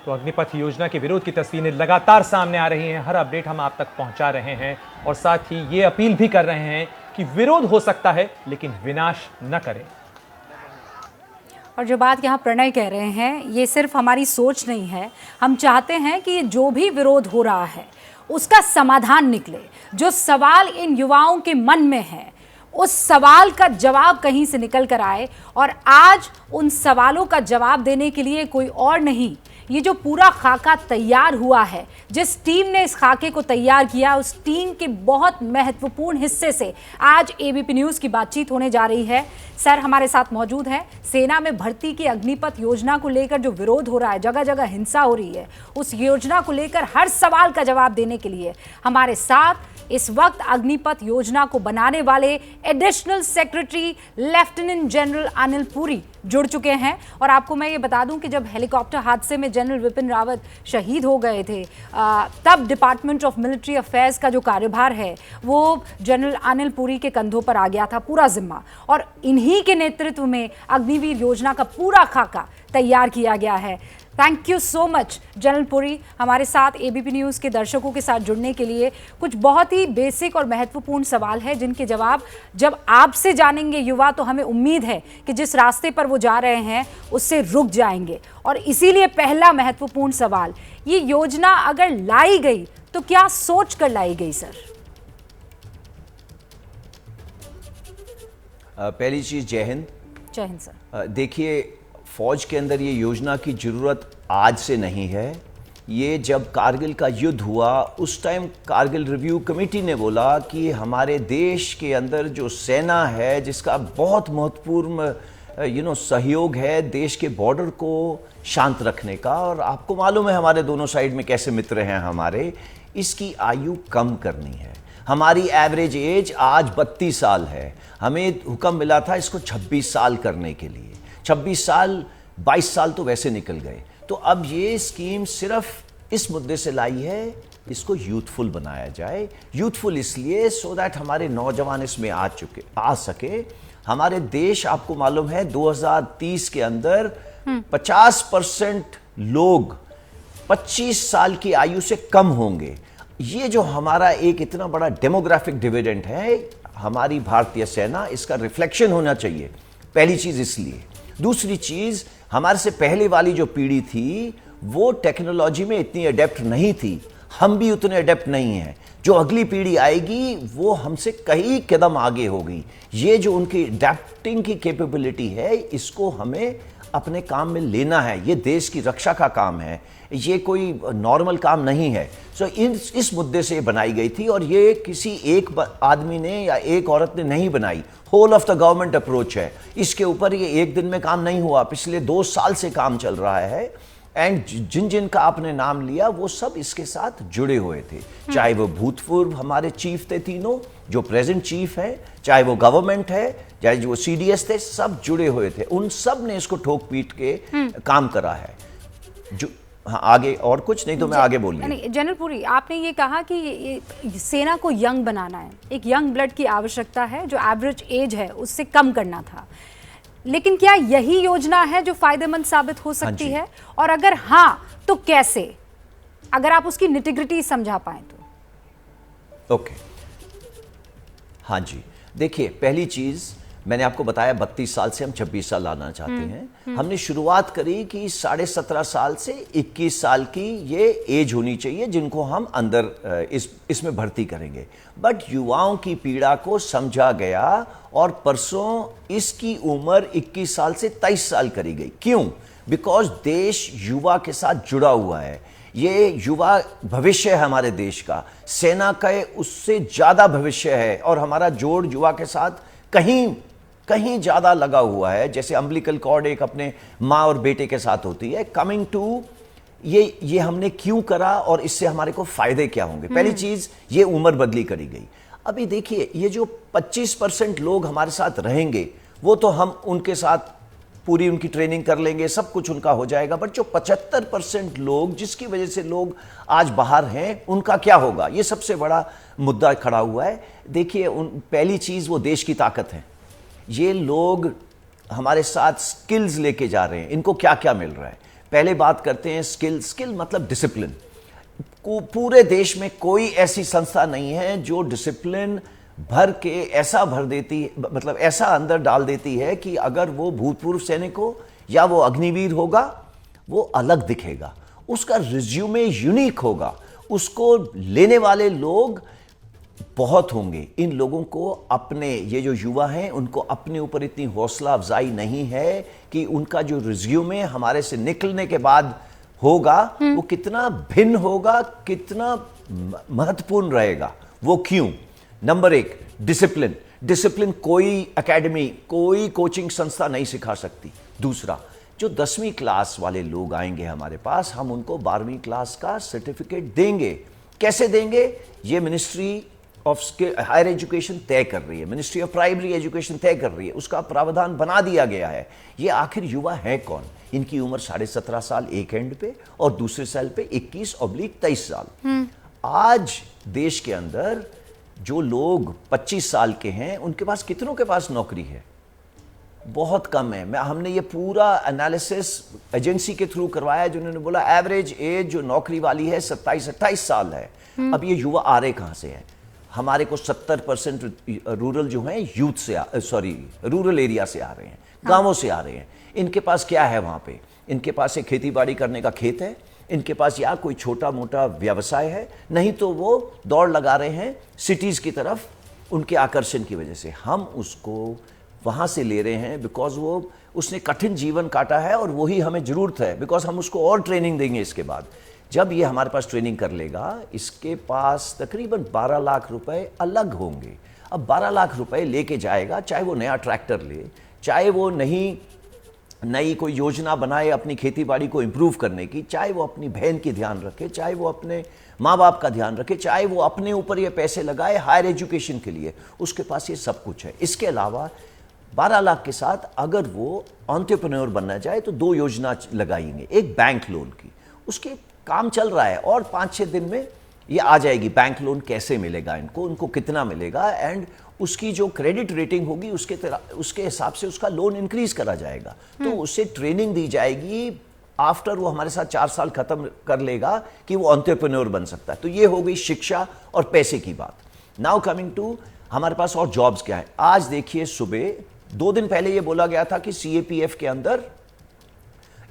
तो अग्निपथ योजना के विरोध की तस्वीरें लगातार सामने आ रही हैं। हर अपडेट हम आप तक पहुंचा रहे हैं और साथ ही ये अपील भी कर रहे हैं कि विरोध हो सकता है लेकिन विनाश न करें। और जो बात यहाँ प्रणय कह रहे हैं, ये सिर्फ हमारी सोच नहीं है। हम चाहते हैं कि जो भी विरोध हो रहा है उसका समाधान निकले। जो सवाल इन युवाओं के मन में है उस सवाल का जवाब कहीं से निकल कर आए। और आज उन सवालों का जवाब देने के लिए कोई और नहीं, ये जो पूरा खाका तैयार हुआ है, जिस टीम ने इस खाके को तैयार किया, उस टीम के बहुत महत्वपूर्ण हिस्से से आज एबीपी न्यूज़ की बातचीत होने जा रही है। सर हमारे साथ मौजूद हैं। सेना में भर्ती की अग्निपथ योजना को लेकर जो विरोध हो रहा है, जगह जगह हिंसा हो रही है, उस योजना को लेकर हर सवाल का जवाब देने के लिए हमारे साथ इस वक्त अग्निपथ योजना को बनाने वाले additional secretary lieutenant general Anil Puri जुड़ चुके हैं। और आपको मैं ये बता दूं कि जब हेलीकॉप्टर हादसे में जनरल विपिन रावत शहीद हो गए थे, तब डिपार्टमेंट ऑफ मिलिट्री अफेयर्स का जो कार्यभार है वो जनरल अनिल पुरी के कंधों पर आ गया था, पूरा जिम्मा। और इन्हीं के नेतृत्व में अग्निवीर योजना का पूरा खाका तैयार किया गया है। Thank you so much general Puri, हमारे साथ एबीपी न्यूज़ के दर्शकों के साथ जुड़ने के लिए। कुछ बहुत ही बेसिक और महत्वपूर्ण सवाल है जिनके जवाब जब आपसे जानेंगे युवा, तो हमें उम्मीद है कि जिस रास्ते पर वो जा रहे हैं उससे रुक जाएंगे। और इसीलिए पहला महत्वपूर्ण सवाल, ये योजना अगर लाई गई तो क्या सोच कर लाई गई सर? पहली चीज जय हिंद। जय हिंद सर। देखिए, फौज के अंदर ये योजना की ज़रूरत आज से नहीं है। ये जब कारगिल का युद्ध हुआ उस टाइम कारगिल रिव्यू कमेटी ने बोला कि हमारे देश के अंदर जो सेना है, जिसका बहुत महत्वपूर्ण सहयोग है देश के बॉर्डर को शांत रखने का, और आपको मालूम है हमारे दोनों साइड में कैसे मित्र हैं हमारे, इसकी आयु कम करनी है। हमारी एवरेज एज आज 32 साल है। हमें हुक्म मिला था इसको 26 साल करने के लिए। 26 साल, 22 साल तो वैसे निकल गए। तो अब ये स्कीम सिर्फ इस मुद्दे से लाई है, इसको यूथफुल बनाया जाए। यूथफुल इसलिए सो दैट हमारे नौजवान इसमें आ सके। हमारे देश, आपको मालूम है 2030 के अंदर 50% लोग 25 साल की आयु से कम होंगे। ये जो हमारा एक इतना बड़ा डेमोग्राफिक डिविडेंड है, हमारी भारतीय सेना, इसका रिफ्लेक्शन होना चाहिए। पहली चीज इसलिए। दूसरी चीज, हमारे से पहले वाली जो पीढ़ी थी वो टेक्नोलॉजी में इतनी अडेप्ट नहीं थी, हम भी उतने अडेप्ट नहीं हैं। जो अगली पीढ़ी आएगी वो हमसे कई कदम आगे होगी। ये जो उनकी अडेप्टिंग की कैपेबिलिटी है, इसको हमें अपने काम में लेना है। ये देश की रक्षा का काम है, ये कोई नॉर्मल काम नहीं है। सो इस मुद्दे से बनाई गई थी, और ये किसी एक आदमी ने या एक औरत ने नहीं बनाई, whole of the government approach है। इसके ऊपर ये एक दिन में काम नहीं हुआ, पिछले 2 साल से काम चल रहा है। एंड जिन जिन का आपने नाम लिया वो सब इसके साथ जुड़े हुए थे, चाहे वो भूतपूर्व हमारे चीफ थे तीनों, जो प्रेजेंट चीफ है, चाहे वो गवर्नमेंट है, चाहे जो सीडीएस थे, सब जुड़े हुए थे। उन सब ने इसको ठोक पीट के काम करा है। जो हाँ, आगे और कुछ नहीं तो मैं आगे बोल रही। जनरल पुरी, आपने ये कहा कि ये सेना को यंग बनाना है, एक यंग ब्लड की आवश्यकता है, जो एवरेज एज है उससे कम करना था। लेकिन क्या यही योजना है जो फायदेमंद साबित हो सकती है? और अगर हाँ तो कैसे? अगर आप उसकी निटिग्रिटी समझा पाए तो। ओके, हाँ जी। देखिए, पहली चीज मैंने आपको बताया 32 साल से हम 26 साल लाना चाहते हैं। हमने शुरुआत करी कि 17.5 साल से 21 साल की ये एज होनी चाहिए जिनको हम अंदर इसमें भर्ती करेंगे। बट युवाओं की पीड़ा को समझा गया और परसों इसकी उम्र 21 साल से 23 साल करी गई। क्यों? बिकॉज देश युवा के साथ जुड़ा हुआ है। ये युवा भविष्य है हमारे देश का। सेना का उससे ज्यादा भविष्य है, और हमारा जोड़ युवा के साथ कहीं ज्यादा लगा हुआ है। जैसे अम्बिलिकल कॉर्ड एक अपने माँ और बेटे के साथ होती है। कमिंग टू ये हमने क्यों करा और इससे हमारे को फायदे क्या होंगे? पहली चीज, ये उम्र बदली करी गई। अभी देखिए, ये जो 25% लोग हमारे साथ रहेंगे वो तो हम उनके साथ पूरी उनकी ट्रेनिंग कर लेंगे, सब कुछ उनका हो जाएगा। बट जो 75% लोग, जिसकी वजह से लोग आज बाहर हैं, उनका क्या होगा? ये सबसे बड़ा मुद्दा खड़ा हुआ है। देखिए, पहली चीज, वो देश की ताकत है। ये लोग हमारे साथ स्किल्स लेके जा रहे हैं। इनको क्या क्या मिल रहा है? पहले बात करते हैं स्किल मतलब डिसिप्लिन। पूरे देश में कोई ऐसी संस्था नहीं है जो डिसिप्लिन भर के ऐसा भर देती, मतलब ऐसा अंदर डाल देती है कि अगर वो भूतपूर्व सैनिक हो या वो अग्निवीर होगा, वो अलग दिखेगा, उसका रिज्यूमे यूनिक होगा, उसको लेने वाले लोग बहुत होंगे। इन लोगों को अपने, ये जो युवा हैं उनको अपने ऊपर इतनी हौसला अफजाई नहीं है कि उनका जो रिज्यूमे हमारे से निकलने के बाद होगा वो कितना भिन्न होगा, कितना महत्वपूर्ण रहेगा। वो क्यों? Number 1, discipline. डिसिप्लिन कोई एकेडमी, कोई कोचिंग संस्था नहीं सिखा सकती। दूसरा, जो 10वीं क्लास वाले लोग आएंगे हमारे पास, हम उनको 12वीं क्लास का सर्टिफिकेट देंगे। कैसे देंगे? ये मिनिस्ट्री ऑफ हायर एजुकेशन तय कर रही है, मिनिस्ट्री ऑफ प्राइमरी एजुकेशन तय कर रही है, उसका प्रावधान बना दिया गया है। ये आखिर युवा है कौन? इनकी उम्र 17.5 साल एक एंड पे और दूसरे साल पे 21-23 साल। आज देश के अंदर जो लोग 25 साल के हैं, उनके पास कितनों के पास नौकरी है? बहुत कम है। हमने ये पूरा एनालिसिस एजेंसी के थ्रू करवाया, जिन्होंने बोला एवरेज एज जो नौकरी वाली है 27-28 साल है। अब ये युवा आ रहे कहां से हैं? हमारे को 70% रूरल जो हैं यूथ से, रूरल एरिया से आ रहे हैं, गांवों से आ रहे हैं। इनके पास क्या है वहां पे? इनके पास एक खेती बाड़ी करने का खेत है, इनके पास या कोई छोटा मोटा व्यवसाय है, नहीं तो वो दौड़ लगा रहे हैं सिटीज की तरफ, उनके आकर्षण की वजह से। हम उसको वहां से ले रहे हैं बिकॉज उसने कठिन जीवन काटा है और वही हमें जरूरत है, बिकॉज हम उसको और ट्रेनिंग देंगे इसके बाद। जब ये हमारे पास ट्रेनिंग कर लेगा, इसके पास तकरीबन 12 लाख रुपए अलग होंगे। अब 12 लाख रुपए लेके जाएगा, चाहे वो नया ट्रैक्टर ले, चाहे वो नई कोई योजना बनाए अपनी खेती बाड़ी को इंप्रूव करने की, चाहे वो अपनी बहन की ध्यान रखे, चाहे वो अपने माँ बाप का ध्यान रखे, चाहे वो अपने ऊपर ये पैसे लगाए हायर एजुकेशन के लिए, उसके पास ये सब कुछ है। इसके अलावा 12 लाख के साथ अगर वो एंटरप्रेन्योर बनना चाहे तो 2 योजना लगाएंगे। एक बैंक लोन की, उसके काम चल रहा है और 5-6 दिन में ये आ जाएगी। बैंक लोन कैसे मिलेगा उनको कितना मिलेगा, एंड उसकी जो क्रेडिट रेटिंग होगी उसके हिसाब से उसका लोन इंक्रीज करा जाएगा। तो उससे ट्रेनिंग दी जाएगी, आफ्टर वो हमारे साथ 4 साल खत्म कर लेगा कि वो एंटरप्रेन्योर बन सकता है। तो ये हो गई शिक्षा और पैसे की बात। नाउ कमिंग टू हमारे पास और जॉब्स क्या है। आज देखिए, सुबह 2 दिन पहले ये बोला गया था कि CAPF के अंदर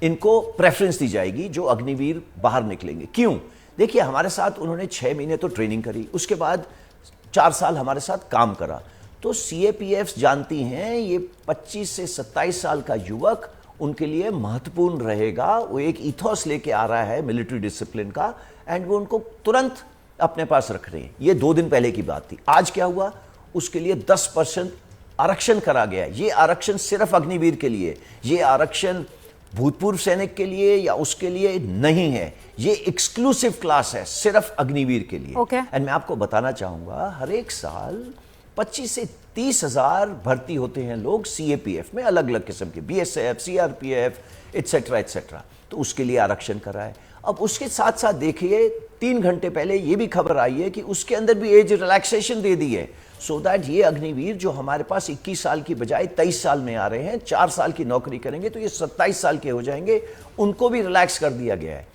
इनको प्रेफरेंस दी जाएगी जो अग्निवीर बाहर निकलेंगे। क्यों? देखिए, हमारे साथ उन्होंने 6 महीने तो ट्रेनिंग करी, उसके बाद 4 साल हमारे साथ काम करा। तो CAPF जानती हैं ये 25 से 27 साल का युवक उनके लिए महत्वपूर्ण रहेगा। वो एक इथोस लेके आ रहा है मिलिट्री डिसिप्लिन का, एंड वो उनको तुरंत अपने पास रख रहे हैं। ये 2 दिन पहले की बात थी। आज क्या हुआ? उसके लिए 10% आरक्षण करा गया। ये आरक्षण सिर्फ अग्निवीर के लिए, ये आरक्षण भूतपूर्व सैनिक के लिए या उसके लिए नहीं है। ये एक्सक्लूसिव क्लास है सिर्फ अग्निवीर के लिए। एंड मैं आपको बताना चाहूंगा, हर एक साल 25 से 30 हजार भर्ती होते हैं लोग CAPF में, अलग अलग किस्म के, BSF, CRPF एटसेट्रा एटसेट्रा। तो उसके लिए आरक्षण करा है। अब उसके साथ साथ देखिए, 3 घंटे पहले ये भी खबर आई है कि उसके अंदर भी एज रिलैक्सेशन दे दी है, सो दैट ये अग्निवीर जो हमारे पास 21 साल की बजाय 23 साल में आ रहे हैं, 4 साल की नौकरी करेंगे तो ये 27 साल के हो जाएंगे, उनको भी रिलैक्स कर दिया गया है।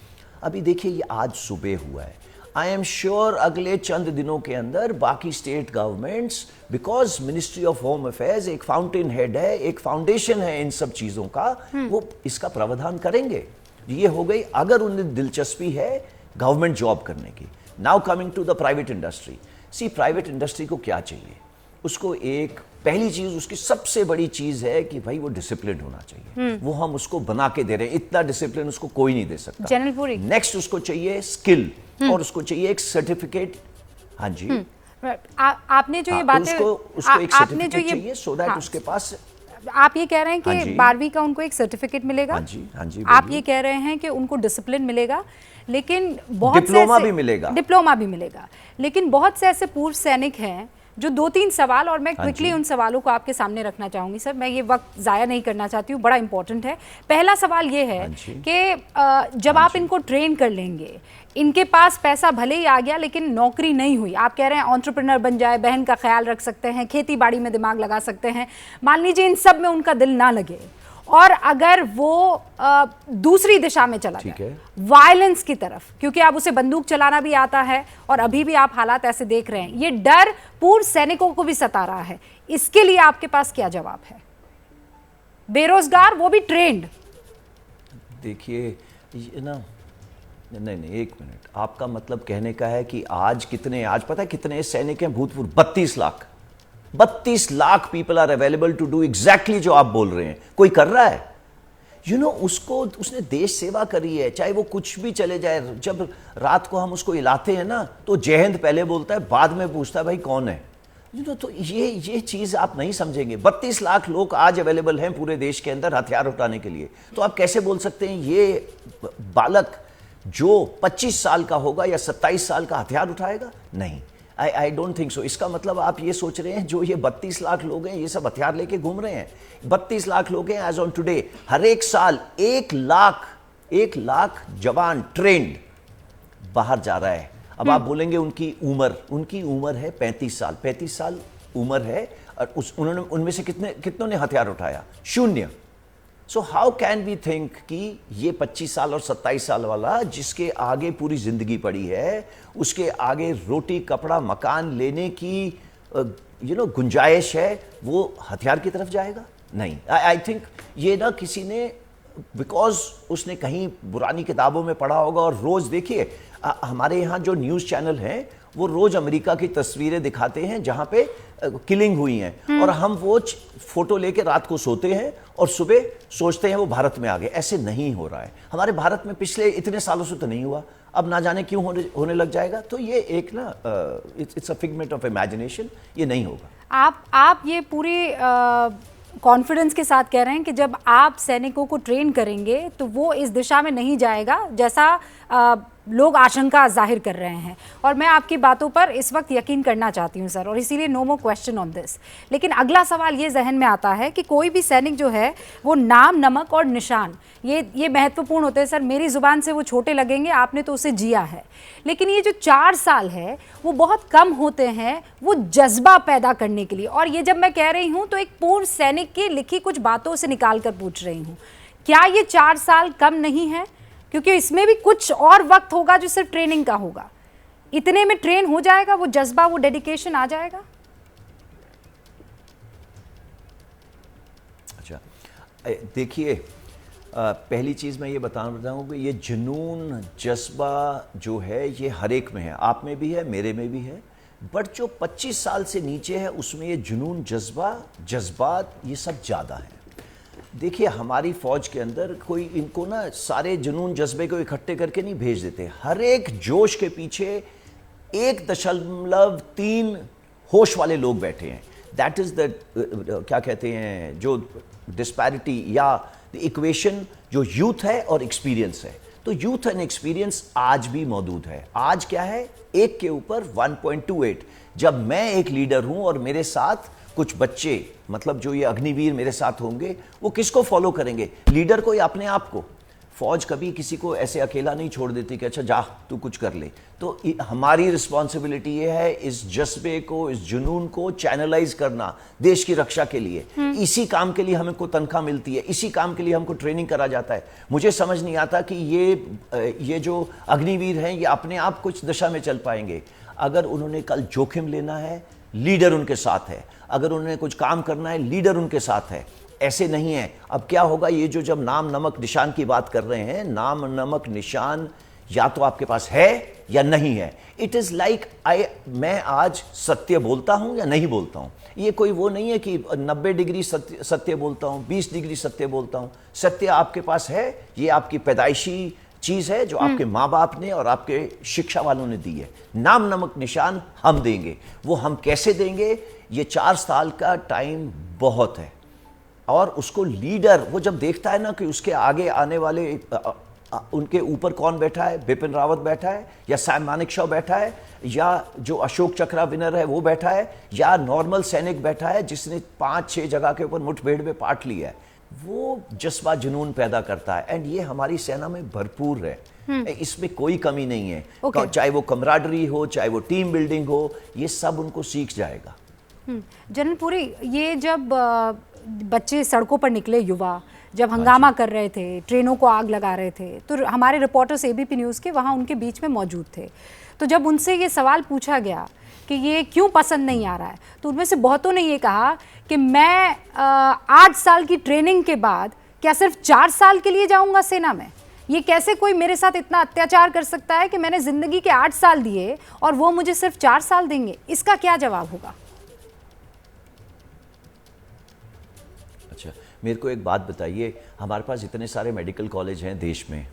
अभी देखिए, ये आज सुबह हुआ है। आई एम श्योर अगले चंद दिनों के अंदर बाकी state governments, because ministry of home affairs एक फाउंटेन हेड है, एक फाउंडेशन है इन सब चीजों का, वो इसका प्रावधान करेंगे। ये हो गई अगर उन्हें दिलचस्पी है गवर्नमेंट जॉब करने की। Now coming to the private industry. See, private industry को क्या चाहिए? उसको एक पहली चीज, उसकी सबसे बड़ी चीज है कि भाई वो डिसिप्लिन होना चाहिए। वो हम उसको बना के दे रहे हैं, इतना डिसिप्लिन उसको कोई नहीं दे सकता। नेक्स्ट उसको चाहिए स्किल, और उसको चाहिए एक सर्टिफिकेट। हाँ जी, आपने जो ये बातें, उसको एक सर्टिफिकेट चाहिए सो दैट उसके पास, आप ये कह रहे हैं कि 12वीं का उनको एक सर्टिफिकेट मिलेगा। हाँ जी, हाँ जी, आप ये कह रहे हैं कि उनको डिसिप्लिन मिलेगा, लेकिन बहुत डिप्लोमा भी मिलेगा, लेकिन बहुत से ऐसे पूर्व सैनिक हैं जो 2-3 सवाल, और मैं क्विकली उन सवालों को आपके सामने रखना चाहूंगी सर, मैं ये वक्त ज़ाया नहीं करना चाहती हूँ, बड़ा इंपॉर्टेंट है। पहला सवाल ये है कि जब आप इनको ट्रेन कर लेंगे, इनके पास पैसा भले ही आ गया लेकिन नौकरी नहीं हुई, आप कह रहे हैं एंटरप्रेन्योर बन जाए, बहन का ख्याल रख सकते हैं, खेती बाड़ी में दिमाग लगा सकते हैं, मान लीजिए इन सब में उनका दिल ना लगे और अगर वो दूसरी दिशा में चला ठीक जाए, है। वायलेंस की तरफ, क्योंकि अब उसे बंदूक चलाना भी आता है और अभी भी आप हालात ऐसे देख रहे हैं, ये डर पूर्व सैनिकों को भी सता रहा है, इसके लिए आपके पास क्या जवाब है? बेरोजगार, वो भी ट्रेंड। देखिए ये ना, नहीं एक मिनट, आपका मतलब कहने का है कि आज पता है कितने सैनिक हैं भूतपूर्व? 32 lakh people are available to do exactly जो आप बोल रहे हैं। कोई कर रहा है? उसने देश सेवा करी है, चाहे वो कुछ भी चले जाए। जब रात को हम उसको हिलाते हैं ना, तो जय हिंद पहले बोलता है, बाद में पूछता है भाई कौन है। तो ये चीज आप नहीं समझेंगे। 32 लाख लोग आज अवेलेबल हैं पूरे देश के अंदर हथियार उठाने के लिए। तो आप कैसे बोल सकते हैं ये बालक जो 25 साल का होगा या 27 साल का हथियार उठाएगा? नहीं, आई डोंट थिंक सो। इसका मतलब आप ये सोच रहे हैं जो ये 32 लाख लोग हैं ये सब हथियार लेके घूम रहे हैं। 32 लाख लोग हैं एज ऑन टुडे। हर एक साल 1 लाख जवान ट्रेंड बाहर जा रहा है। अब आप बोलेंगे उनकी उम्र है 35 साल। 35 साल उम्र है और उनमें से कितनों ने हथियार उठाया? 0। So how can we think कि ये 25 साल और 27 साल वाला जिसके आगे पूरी जिंदगी पड़ी है, उसके आगे रोटी कपड़ा मकान लेने की गुंजाइश है, वो हथियार की तरफ जाएगा? नहीं। आई थिंक ये ना किसी ने, बिकॉज उसने कहीं पुरानी किताबों में पढ़ा होगा। और रोज देखिए हमारे यहाँ जो न्यूज़ चैनल हैं वो रोज अमेरिका की तस्वीरें दिखाते हैं जहाँ पे किलिंग हुई हैं, और हम वो फोटो लेके रात को सोते हैं और सुबह सोचते हैं वो भारत में आ गए। ऐसे नहीं हो रहा है हमारे भारत में, पिछले इतने सालों से तो नहीं हुआ, अब ना जाने क्यों होने लग जाएगा। तो ये एक ना it's a figment of imagination, ये नहीं होगा। आप ये पूरी कॉन्फिडेंस के साथ कह रहे हैं कि जब आप सैनिकों को ट्रेन करेंगे तो वो इस दिशा में नहीं जाएगा जैसा लोग आशंका जाहिर कर रहे हैं, और मैं आपकी बातों पर इस वक्त यकीन करना चाहती हूं सर, और इसीलिए no more question on this. लेकिन अगला सवाल ये जहन में आता है कि कोई भी सैनिक जो है वो नाम नमक और निशान ये महत्वपूर्ण होते हैं सर। मेरी जुबान से वो छोटे लगेंगे, आपने तो उसे जिया है, लेकिन ये जो 4 साल है वो बहुत कम होते हैं वो जज्बा पैदा करने के लिए। और ये जब मैं कह रही हूँ तो एक पूर्व सैनिक की लिखी कुछ बातों से निकाल कर पूछ रही हूँ, क्या ये 4 साल कम नहीं है? क्योंकि इसमें भी कुछ और वक्त होगा जो सिर्फ ट्रेनिंग का होगा, इतने में ट्रेन हो जाएगा, वो जज्बा वो डेडिकेशन आ जाएगा। अच्छा देखिए, पहली चीज़ मैं ये बताना हूँ कि ये जुनून जज्बा जो है ये हर एक में है, आप में भी है, मेरे में भी है। बट जो 25 साल से नीचे है उसमें ये जुनून जज्बात ये सब ज़्यादा है। देखिए हमारी फौज के अंदर कोई इनको ना सारे जुनून जज्बे को इकट्ठे करके नहीं भेज देते। हर एक जोश के पीछे 1.3 होश वाले लोग बैठे हैं। दैट इज द क्या कहते हैं जो डिस्पैरिटी या इक्वेशन जो यूथ है और एक्सपीरियंस है। तो यूथ एंड एक्सपीरियंस आज भी मौजूद है। आज क्या है, 1 के ऊपर 1.28। जब मैं एक लीडर हूं और मेरे साथ कुछ बच्चे, मतलब जो ये अग्निवीर मेरे साथ होंगे, वो किसको फॉलो करेंगे? लीडर को या अपने आप को? फौज कभी किसी को ऐसे अकेला नहीं छोड़ देती कि अच्छा जा तू कुछ कर ले। तो हमारी रिस्पॉन्सिबिलिटी ये है इस जज्बे को, इस जुनून को चैनलाइज करना देश की रक्षा के लिए। इसी काम के लिए हमें को तनख्वाह मिलती है, इसी काम के लिए हमको ट्रेनिंग करा जाता है। मुझे समझ नहीं आता कि ये जो अग्निवीर हैं ये अपने आप कुछ दिशा में चल पाएंगे। अगर उन्होंने कल जोखिम लेना है, लीडर उनके साथ है। अगर उन्होंने कुछ काम करना है, लीडर उनके साथ है। ऐसे नहीं है। अब क्या होगा, ये जो जब नाम नमक निशान की बात कर रहे हैं, नाम नमक निशान या तो आपके पास है या नहीं है। इट इज लाइक मैं आज सत्य बोलता हूं या नहीं बोलता हूं। ये कोई वो नहीं है कि 90 डिग्री सत्य बोलता हूं, 20 डिग्री सत्य बोलता हूं। सत्य आपके पास है, ये आपकी पैदाइशी चीज है जो आपके माँ बाप ने और आपके शिक्षा वालों ने दी है। नाम नमक निशान हम देंगे। वो हम कैसे देंगे? ये 4 साल का टाइम बहुत है। और उसको लीडर वो जब देखता है ना कि उसके आगे आने वाले उनके ऊपर कौन बैठा है, बिपिन रावत बैठा है या सैम मानेकशॉ बैठा है या जो अशोक चक्रा विनर है वो बैठा है या नॉर्मल सैनिक बैठा है जिसने 5-6 जगह के ऊपर मुठभेड़ में पार्ट लिया है, वो जज्बा जुनून पैदा करता है। एंड ये हमारी सेना में भरपूर है। इसमें कोई कमी नहीं है। चाहे वो कमराडरी हो, चाहे वो टीम बिल्डिंग हो, ये सब उनको सीख जाएगा। जनरल पुरी, ये जब बच्चे सड़कों पर निकले, युवा जब हंगामा कर रहे थे, ट्रेनों को आग लगा रहे थे, तो हमारे रिपोर्टर्स एबीपी न्यूज़ के वहाँ उनके बीच में मौजूद थे। तो जब उनसे ये सवाल पूछा गया कि ये क्यों पसंद नहीं आ रहा है, तो उनमें से बहुतों ने ये कहा कि मैं 8 साल की ट्रेनिंग के बाद क्या सिर्फ 4 साल के लिए जाऊंगा सेना में? ये कैसे कोई मेरे साथ इतना अत्याचार कर सकता है कि मैंने ज़िंदगी के 8 साल दिए और वो मुझे सिर्फ 4 साल देंगे? इसका क्या जवाब होगा? अच्छा, मेरे को एक बात बताइए, हमारे पास इतने सारे मेडिकल कॉलेज हैं देश में,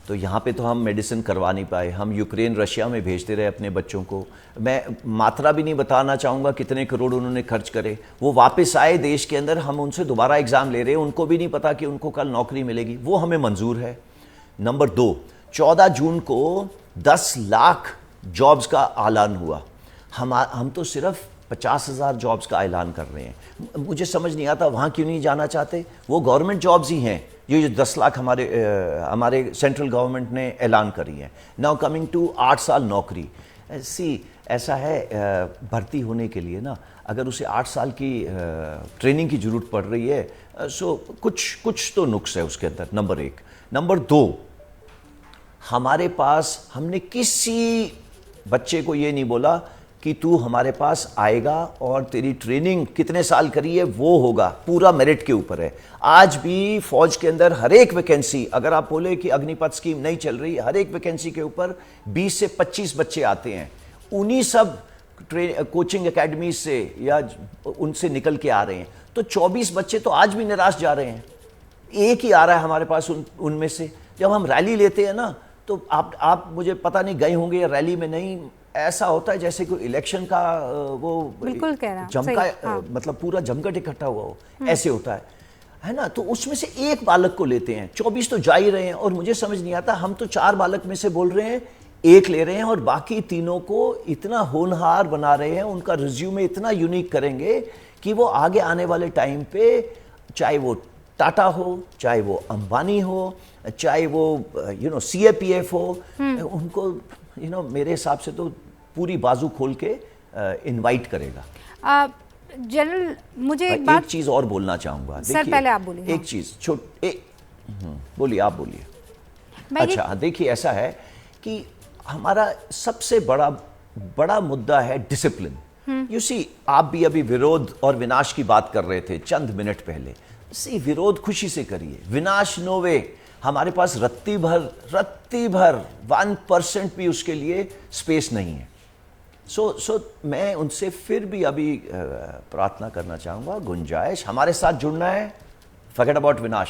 तो यहाँ पे तो हम मेडिसिन करवा नहीं पाए, हम यूक्रेन रशिया में भेजते रहे अपने बच्चों को। मैं मात्रा भी नहीं बताना चाहूँगा कितने करोड़ उन्होंने खर्च करे। वो वापस आए देश के अंदर, हम उनसे दोबारा एग्ज़ाम ले रहे हैं, उनको भी नहीं पता कि उनको कल नौकरी मिलेगी। वो हमें मंजूर है। नंबर 2, 14 जून को 10 लाख जॉब्स का ऐलान हुआ। हम तो सिर्फ 50,000 जॉब्स का ऐलान कर रहे हैं। मुझे समझ नहीं आता वहाँ क्यों नहीं जाना चाहते। वो गवर्नमेंट जॉब्स ही हैं, ये जो 10 लाख हमारे सेंट्रल गवर्नमेंट ने ऐलान करी है। नाउ कमिंग टू 8 साल नौकरी। ऐसा है, भर्ती होने के लिए ना, अगर उसे 8 साल की ट्रेनिंग की ज़रूरत पड़ रही है, सो कुछ तो नुक्स है उसके अंदर। नंबर 1। नंबर 2, हमारे पास, हमने किसी बच्चे को ये नहीं बोला कि तू हमारे पास आएगा और तेरी ट्रेनिंग कितने साल करी है वो होगा, पूरा मेरिट के ऊपर है। आज भी फौज के अंदर हर एक वैकेंसी, अगर आप बोले कि अग्निपथ स्कीम नहीं चल रही, हर एक वैकेंसी के ऊपर 20 से 25 बच्चे आते हैं। उन्हीं सब कोचिंग एकेडमी से या उनसे निकल के आ रहे हैं। तो 24 बच्चे तो आज भी निराश जा रहे हैं। एक ही आ रहा है हमारे पास उनमें से। जब हम रैली लेते हैं ना, तो आप मुझे पता नहीं गए होंगे या रैली में, नहीं ऐसा होता है जैसे कोई इलेक्शन का वो बिल्कुल कह रहा जमका, हाँ। मतलब पूरा जमघट इकट्ठा हुआ हो, ऐसे होता है ना। तो उसमें से एक बालक को लेते हैं, 24 तो जा ही रहे हैं। और मुझे समझ नहीं आता, हम तो 4 बालक में से बोल रहे हैं, एक ले रहे हैं और बाकी तीनों को इतना होनहार बना रहे हैं, उनका रिज्यूमे इतना यूनिक करेंगे कि वो आगे आने वाले टाइम पे, चाहे वो टाटा हो, चाहे वो अंबानी हो, चाहे वो CAPF हो, उनको मेरे हिसाब से तो पूरी बाजू खोल के इनवाइट करेगा। जनरल, मुझे एक बात, एक चीज और बोलना चाहूंगा। सर पहले आप बोलिए। एक चीज बोलिए, आप बोलिए। अच्छा, देखिए ऐसा है कि हमारा सबसे बड़ा मुद्दा है डिसिप्लिन। यू सी, आप भी अभी विरोध और विनाश की बात कर रहे थे चंद मिनट पहले। विरोध खुशी से करिए, विनाश नो वे। हमारे पास रत्ती भर 1% भी उसके लिए स्पेस नहीं है। सो मैं उनसे फिर भी अभी प्रार्थना करना चाहूँगा, गुंजाइश, हमारे साथ जुड़ना है। फॉरगेट अबाउट विनाश,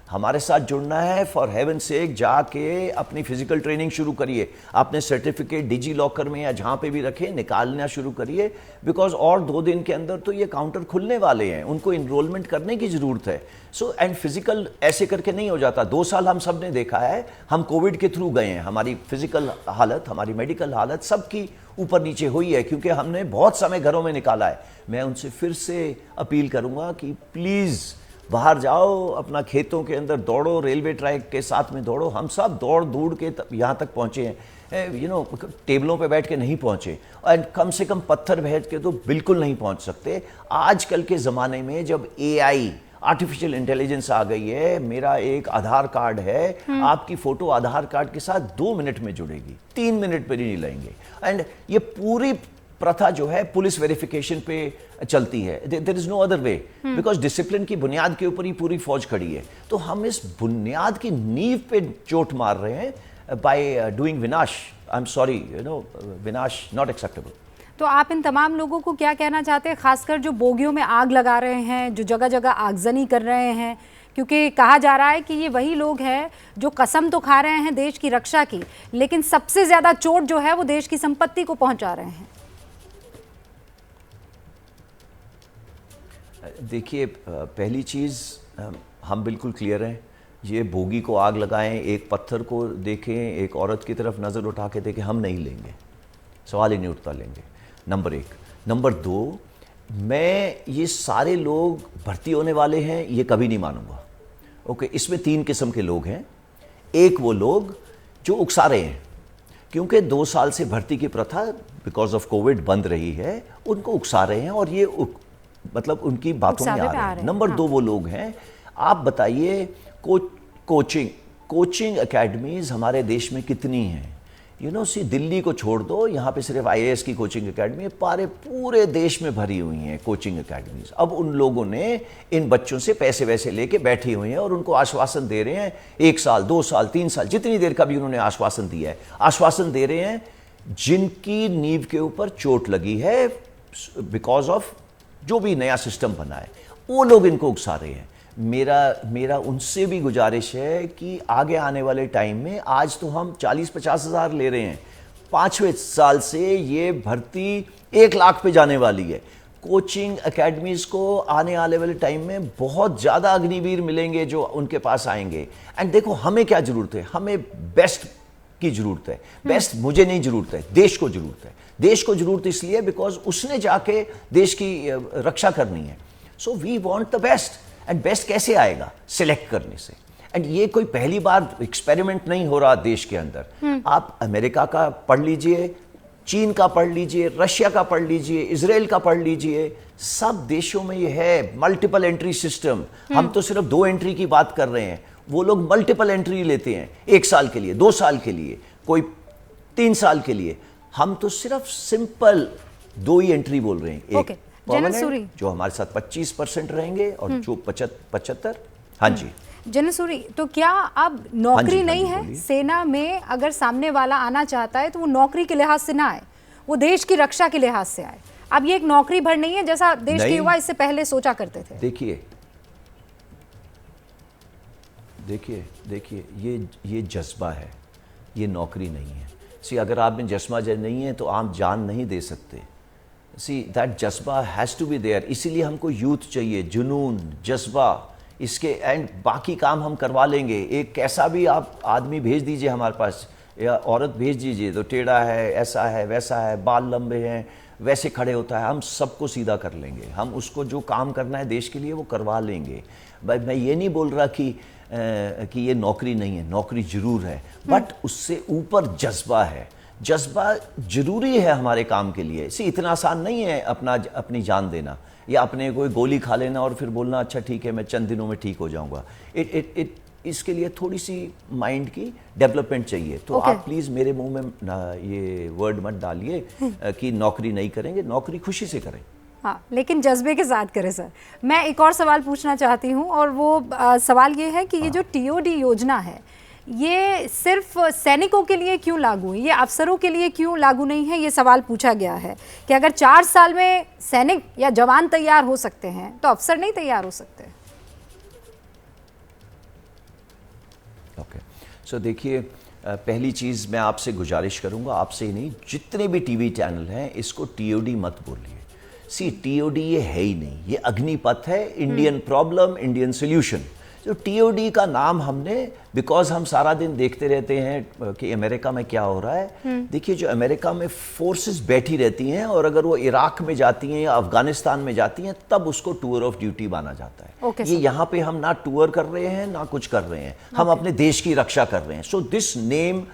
हमारे साथ जुड़ना है। फॉर हेवन सेक जाके अपनी फिजिकल ट्रेनिंग शुरू करिए, अपने सर्टिफिकेट डिजी लॉकर में या जहाँ पे भी रखें, निकालना शुरू करिए। बिकॉज और 2 दिन के अंदर तो ये काउंटर खुलने वाले हैं, उनको इनरोलमेंट करने की ज़रूरत है। सो एंड फिजिकल ऐसे करके नहीं हो जाता। 2 साल हम सब ने देखा है, हम कोविड के थ्रू गए हैं, हमारी फिजिकल हालत, हमारी मेडिकल हालत सबकी ऊपर नीचे हुई है, क्योंकि हमने बहुत समय घरों में निकाला है। मैं उनसे फिर से अपील करूँगा कि प्लीज़ बाहर जाओ, अपना खेतों के अंदर दौड़ो, रेलवे ट्रैक के साथ में दौड़ो। हम सब दौड़ के यहाँ तक पहुँचे हैं, टेबलों पे बैठ के नहीं पहुँचे, और कम से कम पत्थर बैठ के तो बिल्कुल नहीं पहुँच सकते। आजकल के ज़माने में जब AI, आर्टिफिशियल इंटेलिजेंस आ गई है, मेरा एक आधार कार्ड है, आपकी फ़ोटो आधार कार्ड के साथ 2 मिनट में जुड़ेगी, 3 मिनट पर ही नहीं लेंगे। एंड ये पूरी प्रथा जो है पुलिस वेरिफिकेशन पे चलती है। There is no other way, because discipline की बुनियाद के ऊपर ही पूरी फौज खड़ी है। तो हम इस बुनियाद की नींव पे चोट मार रहे हैं बाय डूइंग विनाश। आई एम सॉरी, विनाश नॉट एक्सेप्टेबल। तो आप इन तमाम लोगों को क्या कहना चाहते हैं, खासकर जो बोगियों में आग लगा रहे हैं, जो जगह जगह आगजनी कर रहे हैं? क्योंकि कहा जा रहा है कि ये वही लोग हैं जो कसम तो खा रहे हैं देश की रक्षा की, लेकिन सबसे ज़्यादा चोट जो है वो देश की संपत्ति को पहुंचा रहे हैं। देखिए, पहली चीज़, हम बिल्कुल क्लियर हैं, ये बोगी को आग लगाएं, एक पत्थर को देखें, एक औरत की तरफ नज़र उठा के देखें, हम नहीं लेंगे, सवाल ही नहीं उठता लेंगे। नंबर 1। नंबर 2, मैं ये सारे लोग भर्ती होने वाले हैं ये कभी नहीं मानूंगा। ओके, इसमें 3 किस्म के लोग हैं। एक वो लोग जो उकसा रहे हैं, क्योंकि 2 साल से भर्ती की प्रथा बिकॉज ऑफ कोविड बंद रही है, उनको उकसा रहे हैं और ये मतलब उनकी बातों में आ रहे हैं। नंबर 2 वो लोग हैं, आप बताइए कोचिंग एकेडमीज हमारे देश में कितनी हैं? सी दिल्ली को छोड़ दो, यहाँ पे सिर्फ आईएएस की कोचिंग एकेडमी है, पूरे देश में भरी हुई हैं कोचिंग एकेडमीज। अब उन लोगों ने इन बच्चों से पैसे वैसे लेके बैठी हुई हैं और उनको आश्वासन दे रहे हैं 1 साल 2 साल 3 साल जितनी देर का भी उन्होंने आश्वासन दिया है, आश्वासन दे रहे हैं जिनकी नींव के ऊपर चोट लगी है बिकॉज ऑफ जो भी नया सिस्टम बना है, वो लोग इनको उकसा रहे हैं। मेरा उनसे भी गुजारिश है कि आगे आने वाले टाइम में, आज तो हम 40-50 हज़ार ले रहे हैं, 5वें साल से ये भर्ती 1 लाख पे जाने वाली है। कोचिंग एकेडमीज़ को आने वाले टाइम में बहुत ज़्यादा अग्निवीर मिलेंगे जो उनके पास आएंगे। एंड देखो हमें क्या ज़रूरत है, हमें बेस्ट की ज़रूरत है। बेस्ट मुझे नहीं ज़रूरत है, देश को ज़रूरत है। देश को ज़रूरत इसलिए बिकॉज उसने जाके देश की रक्षा करनी है। So we want the best. And best कैसे आएगा? सिलेक्ट करने से। एंड ये कोई पहली बार एक्सपेरिमेंट नहीं हो रहा देश के अंदर। आप अमेरिका का पढ़ लीजिए, चीन का पढ़ लीजिए, रशिया का पढ़ लीजिए, इजराइल का पढ़ लीजिए, सब देशों में ये है मल्टीपल एंट्री सिस्टम। हम तो सिर्फ 2 एंट्री की बात कर रहे हैं, वो लोग मल्टीपल एंट्री लेते हैं, 1 साल के लिए, 2 साल के लिए, कोई 3 साल के लिए। हम तो सिर्फ सिंपल 2 ही एंट्री बोल रहे हैं। एक परमानेंट जो हमारे साथ 25% रहेंगे और जो 75। हाँ जी जनरल सूरी, तो क्या अब नौकरी नहीं है सेना में? अगर सामने वाला आना चाहता है तो वो नौकरी के लिहाज से ना आए, वो देश की रक्षा के लिहाज से आए। अब ये एक नौकरी भर नहीं है जैसा देश के युवा इससे पहले सोचा करते थे। देखिए ये जज्बा है, ये नौकरी नहीं है। अगर आप में जज्बा नहीं है तो आप जान नहीं दे सकते। दैट जज्बा हैज़ टू बी देयर। इसीलिए हमको यूथ चाहिए, जुनून, जज्बा, इसके एंड बाकी काम हम करवा लेंगे। एक कैसा भी आप आदमी भेज दीजिए हमारे पास या औरत भेज दीजिए तो टेढ़ा है, ऐसा है, वैसा है, बाल लंबे हैं, वैसे खड़े होता है, हम सबको सीधा कर लेंगे। हम उसको जो काम करना है देश के लिए वो करवा लेंगे। मैं ये नहीं बोल रहा कि ये नौकरी नहीं है, नौकरी ज़रूर है, बट उससे ऊपर जज्बा है। जज्बा जरूरी है हमारे काम के लिए। इतना आसान नहीं है अपनी जान देना या अपने कोई गोली खा लेना और फिर बोलना अच्छा ठीक है मैं चंद दिनों में ठीक हो जाऊंगा। इसके लिए थोड़ी सी माइंड की डेवलपमेंट चाहिए। तो आप प्लीज़ मेरे मुंह में ये वर्ड मत डालिए कि नौकरी नहीं करेंगे, नौकरी खुशी से करें। हाँ, लेकिन जज्बे के साथ करें सर। मैं एक और सवाल पूछना चाहती हूँ और वो सवाल ये है कि ये जो टीओडी योजना है ये सिर्फ सैनिकों के लिए क्यों लागू है, ये अफसरों के लिए क्यों लागू नहीं है? ये सवाल पूछा गया है कि अगर 4 साल में सैनिक या जवान तैयार हो सकते हैं तो अफसर नहीं तैयार हो सकते। ओके, सो देखिए, पहली चीज़ मैं आपसे गुजारिश करूंगा, आपसे ही नहीं, जितने भी टीवी चैनल हैं इसको टीओडी मत बोलिए। टीओडी ये है ही नहीं, ये अग्निपथ है, इंडियन प्रॉब्लम इंडियन सोल्यूशन। तो टीओडी का नाम हमने बिकॉज हम सारा दिन देखते रहते हैं कि अमेरिका में क्या हो रहा है। देखिए, जो अमेरिका में फोर्सेस बैठी रहती हैं और अगर वो इराक में जाती हैं या अफगानिस्तान में जाती हैं तब उसको टूर ऑफ ड्यूटी माना जाता है। ये यहाँ पे हम ना टूर कर रहे हैं ना कुछ कर रहे हैं, हम अपने देश की रक्षा कर रहे हैं। So this name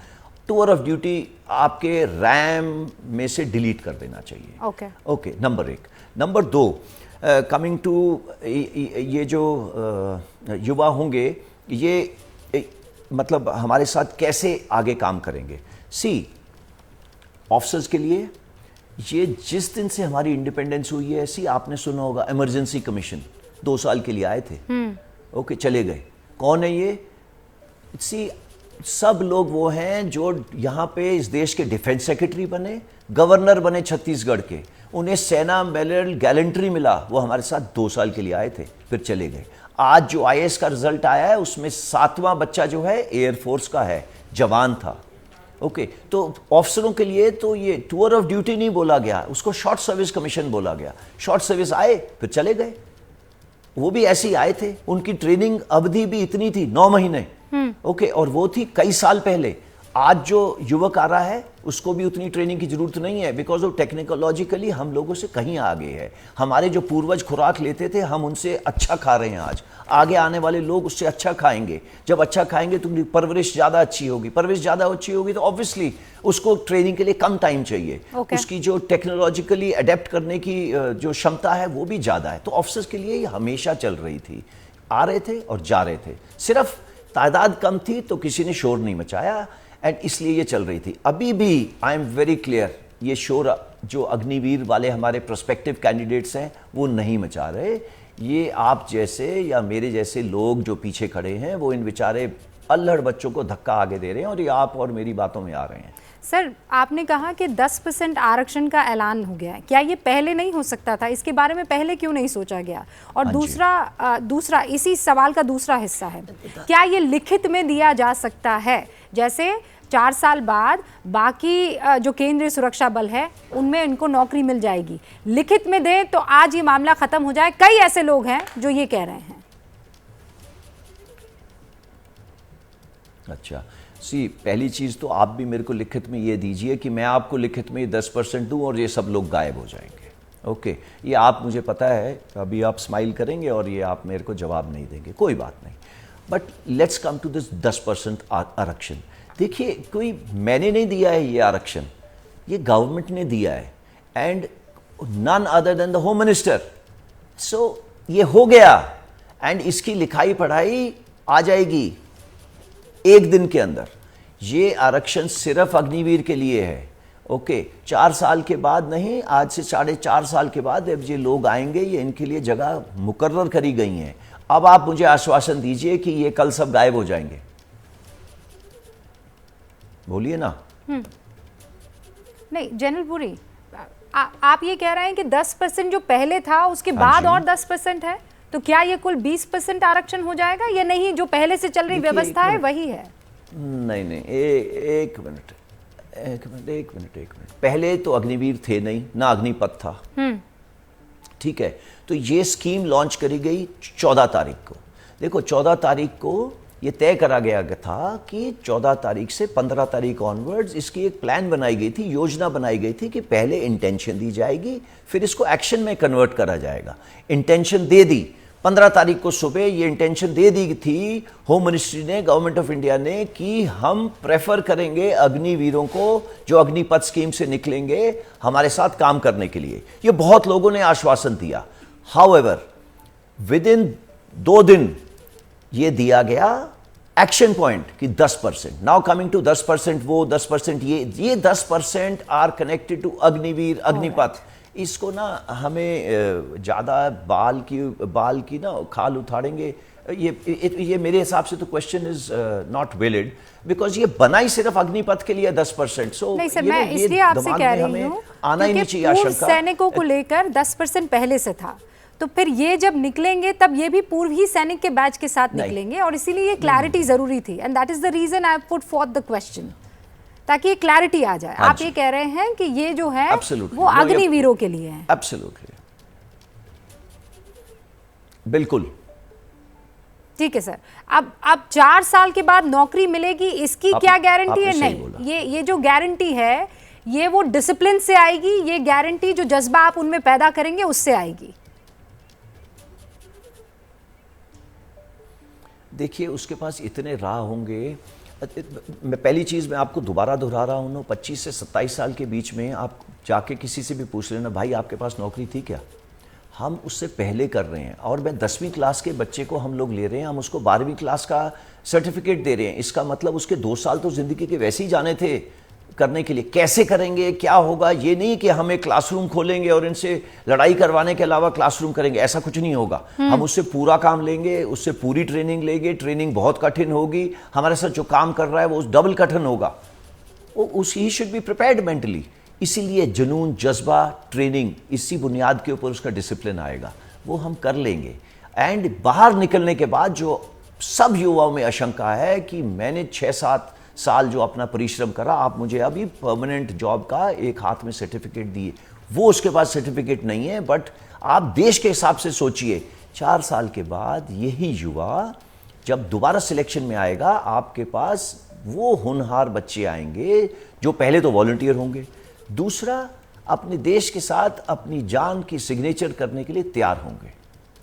tour of duty आपके रैम में से डिलीट कर देना चाहिए। Okay, number 1। Number 2, coming to ये जो युवा होंगे ये मतलब हमारे साथ कैसे आगे काम करेंगे। ऑफिसर्स के लिए ये जिस दिन से हमारी इंडिपेंडेंस हुई है, आपने सुना होगा इमरजेंसी कमीशन 2 साल के लिए आए थे। ओके, चले गए। कौन है ये? सब लोग वो हैं जो यहाँ पे इस देश के डिफेंस सेक्रेटरी बने, गवर्नर बने छत्तीसगढ़ के, उन्हें सेना मेडल गैलेंट्री मिला, वो हमारे साथ 2 साल के लिए आए थे फिर चले गए। आज जो आईएएस का रिजल्ट आया है उसमें 7वां बच्चा जो है एयरफोर्स का है, जवान था। ओके, तो ऑफिसरों के लिए तो ये टूर ऑफ ड्यूटी नहीं बोला गया, उसको शॉर्ट सर्विस कमीशन बोला गया। शॉर्ट सर्विस आए फिर चले गए, वो भी ऐसे ही आए थे, उनकी ट्रेनिंग अवधि भी इतनी थी 9 महीने। ओके, और वो थी कई साल पहले। आज जो युवक आ रहा है उसको भी उतनी ट्रेनिंग की जरूरत नहीं है बिकॉज वो टेक्नोलॉजिकली हम लोगों से कहीं आगे है। हमारे जो पूर्वज खुराक लेते थे हम उनसे अच्छा खा रहे हैं आज, आगे आने वाले लोग उससे अच्छा खाएंगे। जब अच्छा खाएंगे तो उनकी परवरिश ज़्यादा अच्छी होगी, परवरिश ज़्यादा अच्छी होगी तो ऑब्वियसली उसको ट्रेनिंग के लिए कम टाइम चाहिए। उसकी जो टेक्नोलॉजिकली अडेप्ट करने की जो क्षमता है वो भी ज़्यादा है। तो ऑफिसर्स के लिए ये हमेशा चल रही थी, आ रहे थे और जा रहे थे, सिर्फ तादाद कम थी तो किसी ने शोर नहीं मचाया, एंड इसलिए ये चल रही थी। अभी भी आई एम वेरी क्लियर, ये शोर जो अग्निवीर वाले हमारे प्रोस्पेक्टिव कैंडिडेट्स हैं वो नहीं मचा रहे। ये आप जैसे या मेरे जैसे लोग जो पीछे खड़े हैं वो इन बेचारे अल्हड़ बच्चों को धक्का आगे दे रहे हैं, और ये आप और मेरी बातों में आ रहे हैं। सर, आपने कहा कि 10% आरक्षण का ऐलान हो गया है, क्या ये पहले नहीं हो सकता था? इसके बारे में पहले क्यों नहीं सोचा गया? और दूसरा इसी सवाल का दूसरा हिस्सा है, क्या ये लिखित में दिया जा सकता है? जैसे 4 साल बाद बाकी जो केंद्रीय सुरक्षा बल है उनमें इनको नौकरी मिल जाएगी, लिखित में दें तो आज ये मामला खत्म हो जाए। कई ऐसे लोग हैं जो ये कह रहे हैं। अच्छा, पहली चीज़ तो आप भी मेरे को लिखित में ये दीजिए कि मैं आपको लिखित में 10% दूं और ये सब लोग गायब हो जाएंगे। ओके, ये आप, मुझे पता है अभी आप स्माइल करेंगे और ये आप मेरे को जवाब नहीं देंगे, कोई बात नहीं। But let's come to this 10% आरक्षण। देखिए, कोई मैंने नहीं दिया है ये आरक्षण, ये गवर्नमेंट ने दिया है, and none other than the home minister. So ये हो गया, एंड इसकी लिखाई पढ़ाई आ जाएगी एक दिन के अंदर। ये आरक्षण सिर्फ अग्निवीर के लिए है। ओके, 4 साल के बाद नहीं, आज से 4.5 साल के बाद अब ये लोग आएंगे, ये इनके लिए जगह मुकर्रर करी गई हैं। अब आप मुझे आश्वासन दीजिए कि ये कल सब गायब हो जाएंगे, बोलिए ना। नहीं जनरल पुरी, आप ये कह रहे हैं कि 10% जो पहले था उसके बाद और 10% है, तो क्या ये कुल 20% आरक्षण हो जाएगा या नहीं? जो पहले से चल रही व्यवस्था है वही है? नहीं, एक मिनट। पहले तो अग्निवीर थे नहीं, ना अग्निपथ था, ठीक है। तो ये स्कीम लॉन्च करी गई 14 तारीख को। देखो, 14 तारीख को ये तय करा गया था कि 14 तारीख से 15 तारीख ऑनवर्ड्स इसकी एक प्लान बनाई गई थी, योजना बनाई गई थी कि पहले इंटेंशन दी जाएगी, फिर इसको एक्शन में कन्वर्ट करा जाएगा। इंटेंशन दे दी 15 तारीख को सुबह, ये इंटेंशन दे दी थी होम मिनिस्ट्री ने, गवर्नमेंट ऑफ इंडिया ने, कि हम प्रेफर करेंगे अग्निवीरों को जो अग्निपथ स्कीम से निकलेंगे हमारे साथ काम करने के लिए। ये बहुत लोगों ने आश्वासन दिया। हाउएवर विद इन 2 दिन ये दिया गया एक्शन पॉइंट कि 10%। नाउ कमिंग टू 10%, वो 10% ये 10% are connected to Agniveer, Agnipath. इसको ना हमें ज़्यादा बाल की ना खाल उठाड़ेंगे, ये मेरे हिसाब से तो question is not valid, because ये बना ही सिर्फ अग्निपथ के लिए 10%। सो नहीं सर, मैं इसलिए आपसे कह रही हूँ आना ही नहीं चाहिए आशंका। सैनिकों को लेकर 10% पहले से था, तो फिर ये जब निकलेंगे तब ये भी पूर्व ही सैनिक के बैच के साथ निकलेंगे, और इसीलिए ये क्लैरिटी जरूरी थी, and that is the reason I put for the question, ताकि ये क्लैरिटी आ जाए। आप ये कह रहे हैं कि ये जो है वो अग्निवीरों के लिए है। एब्सोल्युटली, बिल्कुल ठीक है सर। अब 4 साल के बाद नौकरी मिलेगी, इसकी क्या गारंटी है? नहीं, ये जो गारंटी है ये वो डिसिप्लिन से आएगी, ये गारंटी जो जज्बा आप उनमें पैदा करेंगे उससे आएगी। देखिए, उसके पास इतने राह होंगे। मैं पहली चीज़ मैं आपको दोबारा दोहरा रहा हूँ, 25 से 27 साल के बीच में आप जाके किसी से भी पूछ लेना, भाई आपके पास नौकरी थी क्या? हम उससे पहले कर रहे हैं, और मैं 10वीं क्लास के बच्चे को हम लोग ले रहे हैं, हम उसको 12वीं क्लास का सर्टिफिकेट दे रहे हैं। इसका मतलब उसके 2 साल तो ज़िंदगी के वैसे ही जाने थे करने के लिए। कैसे करेंगे, क्या होगा, ये नहीं कि हम एक क्लासरूम खोलेंगे और इनसे लड़ाई करवाने के अलावा क्लासरूम करेंगे, ऐसा कुछ नहीं होगा। हम उससे पूरा काम लेंगे, उससे पूरी ट्रेनिंग लेंगे। ट्रेनिंग बहुत कठिन होगी, हमारे साथ जो काम कर रहा है वो डबल कठिन होगा। He should be prepared mentally. इसीलिए जुनून, जज्बा, ट्रेनिंग, इसी बुनियाद के ऊपर उसका डिसिप्लिन आएगा, वो हम कर लेंगे। एंड बाहर निकलने के बाद जो सब युवाओं में आशंका है कि मैंने 6-7 साल जो अपना परिश्रम करा, आप मुझे अभी परमानेंट जॉब का एक हाथ में सर्टिफिकेट दिए, वो उसके पास सर्टिफिकेट नहीं है। बट आप देश के हिसाब से सोचिए, 4 साल के बाद यही युवा जब दोबारा सिलेक्शन में आएगा, आपके पास वो होनहार बच्चे आएंगे जो पहले तो वॉलंटियर होंगे, दूसरा अपने देश के साथ अपनी जान की सिग्नेचर करने के लिए तैयार होंगे।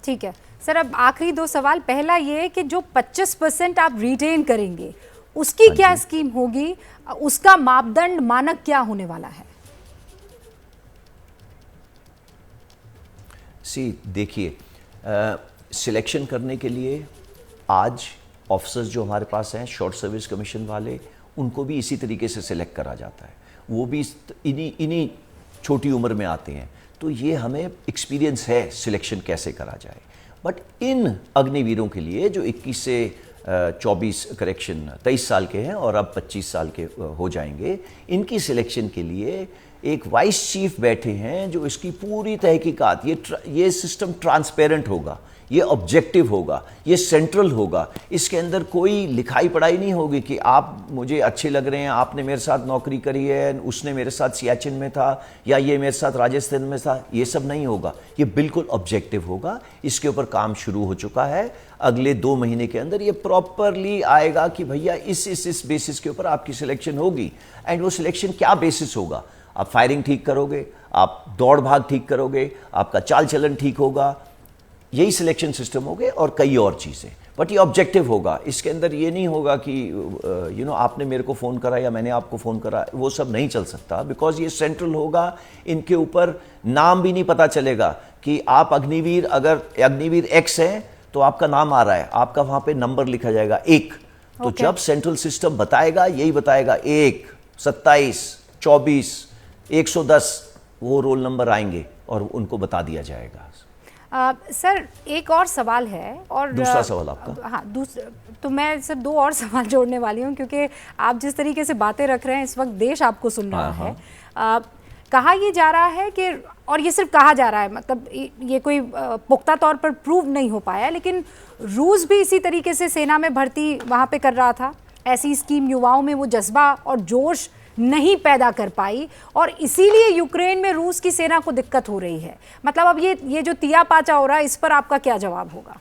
ठीक है सर, अब आखिरी 2 सवाल। पहला ये कि जो 25% आप रिटेन करेंगे उसकी क्या स्कीम होगी, उसका मापदंड, मानक क्या होने वाला है? देखिए, सिलेक्शन करने के लिए आज ऑफिसर्स जो हमारे पास हैं शॉर्ट सर्विस कमीशन वाले, उनको भी इसी तरीके से सिलेक्ट करा जाता है। वो भी इन्हीं छोटी उम्र में आते हैं, तो ये हमें एक्सपीरियंस है सिलेक्शन कैसे करा जाए। बट इन अग्निवीरों के लिए जो 21 से 23 साल के हैं और अब 25 साल के हो जाएंगे, इनकी सिलेक्शन के लिए एक वाइस चीफ बैठे हैं जो इसकी पूरी तहकीकात, ये सिस्टम ट्रांसपेरेंट होगा, ये ऑब्जेक्टिव होगा, ये सेंट्रल होगा। इसके अंदर कोई लिखाई पढ़ाई नहीं होगी कि आप मुझे अच्छे लग रहे हैं, आपने मेरे साथ नौकरी करी है, उसने मेरे साथ सियाचिन में था या ये मेरे साथ राजस्थान में था, ये सब नहीं होगा। ये बिल्कुल ऑब्जेक्टिव होगा। इसके ऊपर काम शुरू हो चुका है। अगले 2 महीने के अंदर ये प्रॉपरली आएगा कि भैया इस बेसिस के ऊपर आपकी सिलेक्शन होगी। एंड वो सिलेक्शन क्या बेसिस होगा? आप फायरिंग ठीक करोगे, आप दौड़ भाग ठीक करोगे, आपका चाल चलन ठीक होगा, यही सिलेक्शन सिस्टम हो गए और कई और चीज़ें। बट ये ऑब्जेक्टिव होगा। इसके अंदर ये नहीं होगा कि आपने मेरे को फ़ोन करा या मैंने आपको फ़ोन करा, वो सब नहीं चल सकता। बिकॉज ये सेंट्रल होगा। इनके ऊपर नाम भी नहीं पता चलेगा कि आप अग्निवीर, अगर अग्निवीर एक्स हैं तो आपका नाम आ रहा है, आपका वहाँ पे नंबर लिखा जाएगा 1। तो जब सेंट्रल सिस्टम बताएगा, यही बताएगा 1, 27, 24, 110, वो रोल नंबर आएंगे और उनको बता दिया जाएगा। सर एक और सवाल है, और दूसरा सवाल आपका? हाँ, तो मैं सर 2 और सवाल जोड़ने वाली हूँ, क्योंकि आप जिस तरीके से बातें रख रहे हैं इस वक्त देश आपको सुन रहा है। कहा ये जा रहा है कि, और ये सिर्फ कहा जा रहा है, मतलब ये कोई पुख्ता तौर पर प्रूव नहीं हो पाया, लेकिन रूस भी इसी तरीके से सेना में भर्ती वहाँ पे कर रहा था। ऐसी स्कीम युवाओं में वो जज्बा और जोश नहीं पैदा कर पाई, और इसीलिए यूक्रेन में रूस की सेना को दिक्कत हो रही है। मतलब अब ये जो तिया पाचा हो रहा है, इस पर आपका क्या जवाब होगा?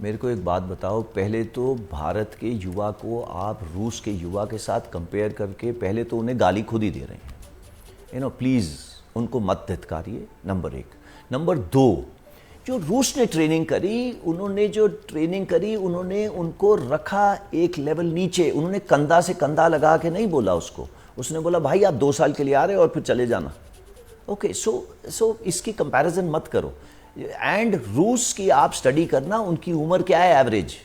मेरे को एक बात बताओ, पहले तो भारत के युवा को आप रूस के युवा के साथ कंपेयर करके पहले तो उन्हें गाली खुद ही दे रहे हैं। प्लीज़ उनको मत धिक्कारिए, नंबर 1। नंबर 2, जो रूस ने ट्रेनिंग करी, उन्होंने उनको रखा एक लेवल नीचे। उन्होंने कंधा से कंधा लगा के नहीं बोला उसको, उसने बोला भाई आप 2 साल के लिए आ रहे हो और फिर चले जाना। ओके, सो इसकी कंपैरिजन मत करो। एंड रूस की आप स्टडी करना, उनकी उम्र क्या है एवरेज।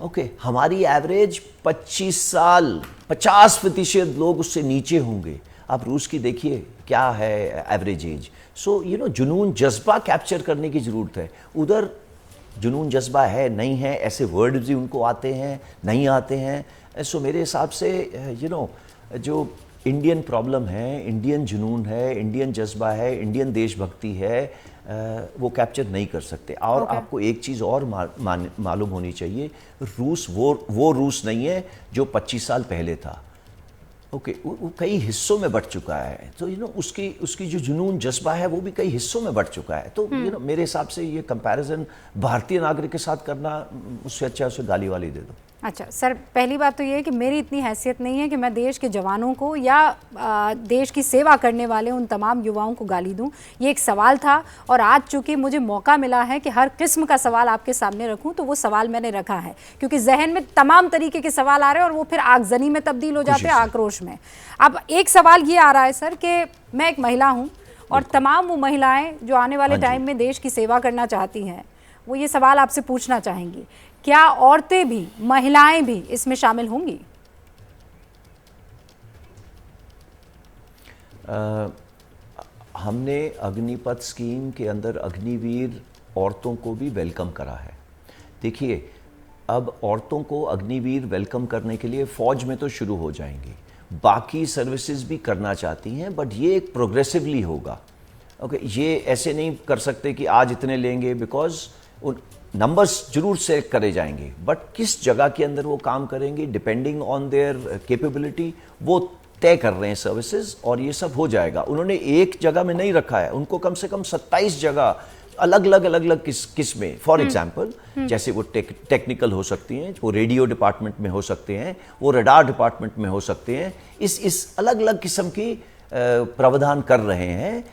ओके, हमारी एवरेज 25 साल, 50% लोग उससे नीचे होंगे। आप रूस की देखिए क्या है एवरेज एज। सो जुनून जज्बा कैप्चर करने की ज़रूरत है। उधर जुनून जज्बा है नहीं है, ऐसे वर्ड्स भी उनको आते हैं नहीं आते हैं। सो मेरे हिसाब से जो इंडियन प्रॉब्लम है, इंडियन जुनून है, इंडियन जज्बा है, इंडियन देशभक्ति है, वो कैप्चर नहीं कर सकते। और आपको एक चीज़ और मालूम होनी चाहिए, रूस वो रूस नहीं है जो 25 साल पहले था। ओके, वो कई हिस्सों में बट चुका है। तो उसकी जो जुनून जज्बा है वो भी कई हिस्सों में बट चुका है। तो मेरे हिसाब से ये कंपैरिजन भारतीय नागरिक के साथ करना, उससे अच्छा उसे गाली वाली दे दो। अच्छा सर, पहली बात तो ये है कि मेरी इतनी हैसियत नहीं है कि मैं देश के जवानों को या देश की सेवा करने वाले उन तमाम युवाओं को गाली दूं। ये एक सवाल था, और आज चूंकि मुझे मौका मिला है कि हर किस्म का सवाल आपके सामने रखूं, तो वो सवाल मैंने रखा है, क्योंकि जहन में तमाम तरीके के सवाल आ रहे हैं और वो फिर आगजनी में तब्दील हो जाते हैं, आक्रोश में। अब एक सवाल ये आ रहा है सर कि मैं एक महिला हूँ, और तमाम वो महिलाएँ जो आने वाले टाइम में देश की सेवा करना चाहती हैं, वो ये सवाल आपसे पूछना चाहेंगी, क्या औरतें भी, महिलाएं भी इसमें शामिल होंगी? हमने अग्निपथ स्कीम के अंदर अग्निवीर औरतों को भी वेलकम करा है। देखिए, अब औरतों को अग्निवीर वेलकम करने के लिए फौज में तो शुरू हो जाएंगी, बाकी सर्विसेज भी करना चाहती हैं, बट ये एक प्रोग्रेसिवली होगा। ओके, ये ऐसे नहीं कर सकते कि आज इतने लेंगे, बिकॉज उन नंबर्स जरूर सेलेक्ट करे जाएंगे, बट किस जगह के अंदर वो काम करेंगे डिपेंडिंग ऑन देयर कैपेबिलिटी, वो तय कर रहे हैं सर्विसेज, और ये सब हो जाएगा। उन्होंने एक जगह में नहीं रखा है, उनको कम से कम 27 जगह अलग अलग किस्में, फॉर एग्जाम्पल जैसे वो टेक्निकल हो सकती हैं, वो रेडियो डिपार्टमेंट में हो सकते हैं, वो रडार डिपार्टमेंट में हो सकते हैं। इस अलग अलग किस्म की प्रावधान कर रहे हैं,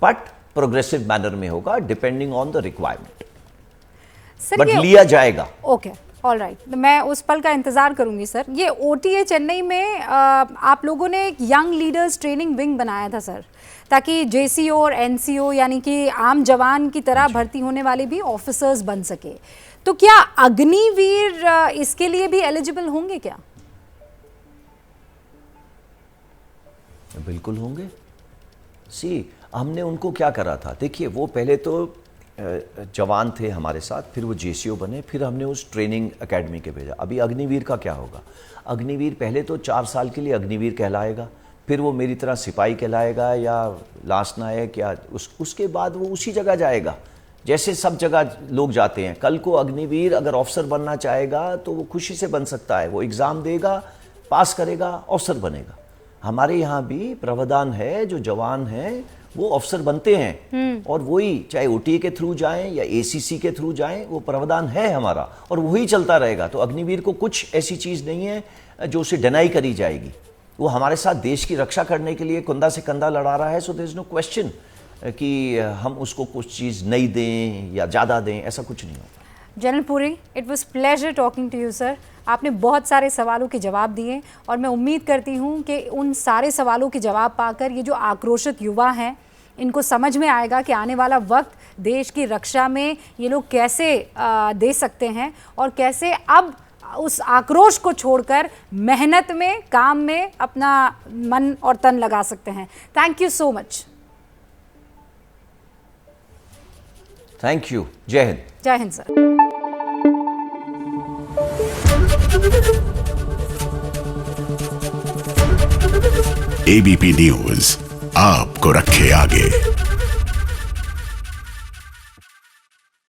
बट प्रोग्रेसिव मैनर में होगा depending on the requirement, but लिया जाएगा। ओके, ऑल राइट, मैं उस पल का इंतज़ार करूंगी सर। ये OTA चेन्नई में आप लोगों ने एक यंग लीडर्स ट्रेनिंग विंग बनाया था सर, ताकि JCO और NCO यानी कि आम जवान की तरह भर्ती होने वाले भी ऑफिसर्स बन सके। तो क्या अग्निवीर इसके लिए भी एलिजिबल होंगे क्या? बिल्कुल होंगे। हमने उनको क्या करा था, देखिए वो पहले तो जवान थे हमारे साथ, फिर वो JCO बने, फिर हमने उस ट्रेनिंग एकेडमी के भेजा। अभी अग्निवीर का क्या होगा? अग्निवीर पहले तो 4 साल के लिए अग्निवीर कहलाएगा, फिर वो मेरी तरह सिपाही कहलाएगा या लांस नायक, या उसके बाद वो उसी जगह जाएगा जैसे सब जगह लोग जाते हैं। कल को अग्निवीर अगर ऑफिसर बनना चाहेगा तो वो खुशी से बन सकता है, वो एग्ज़ाम देगा, पास करेगा, ऑफिसर बनेगा। हमारे यहाँ भी प्रावधान है, जो जवान हैं वो ऑफिसर बनते हैं, और वही चाहे OTA के थ्रू जाएं या ACC के थ्रू जाएं, वो प्रावधान है हमारा और वही चलता रहेगा। तो अग्निवीर को कुछ ऐसी चीज़ नहीं है जो उसे डिनाई करी जाएगी। वो हमारे साथ देश की रक्षा करने के लिए कंधा से कंधा लड़ा रहा है। So there is no question कि हम उसको कुछ चीज़ नहीं दें या ज़्यादा दें, ऐसा कुछ नहीं होगा। General Puri, it was pleasure talking to you sir. आपने बहुत सारे सवालों के जवाब दिए और मैं उम्मीद करती हूँ कि उन सारे सवालों के जवाब पाकर ये जो आक्रोशित युवा हैं, इनको समझ में आएगा कि आने वाला वक्त देश की रक्षा में ये लोग कैसे दे सकते हैं और कैसे अब उस आक्रोश को छोड़कर मेहनत में, काम में अपना मन और तन लगा सकते हैं। Thank you so much. Thank you. जय हिंद। जय हिंद सर। ABP न्यूज आपको रखे आगे।